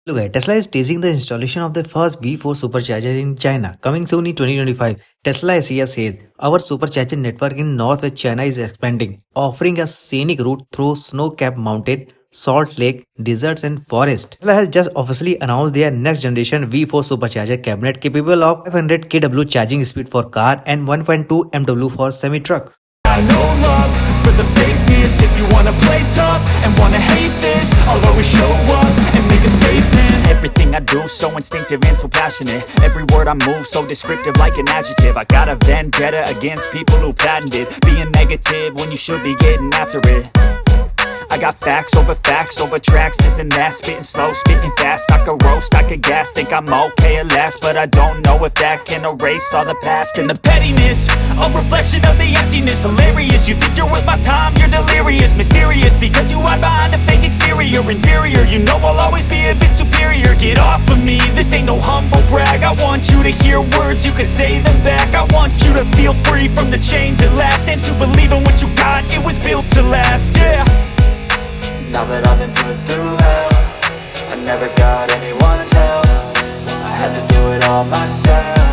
Look at Tesla is teasing the installation of the first V4 Supercharger in China. Coming soon in 2025, Tesla Asia says our supercharger network in northwest China is expanding, offering a scenic route through snow-capped mountain, salt lake, deserts and forest. Tesla has just officially announced their next generation V4 Supercharger cabinet capable of 500 kW charging speed for car and 1.2 MW for semi-truck. No love for the fakeness. If you wanna play tough and wanna hate this, I'll always show up and make a statement. Everything I do so instinctive and so passionate. Every word I move so descriptive like an adjective. I got a vendetta against people who patented being negative when you should be getting after it. I got facts over tracks, this and that. Spitting slow, spitting fast, I could roast, I could gas. Think I'm okay at last, but I don't know if that can erase all the past. And the pettiness, a reflection of the emptiness. Hilarious, you think you're worth my time, you're delirious. Mysterious, because you hide behind a fake exterior. Inferior, you know I'll always be a bit superior. Get off of me, this ain't no humble brag. I want you to hear words, you can say them back. I want you to feel free from the chains at last, and to believe in what you got, it was built to last, yeah. Now that I've been put through hell, I never got anyone's help. I had to do it all myself.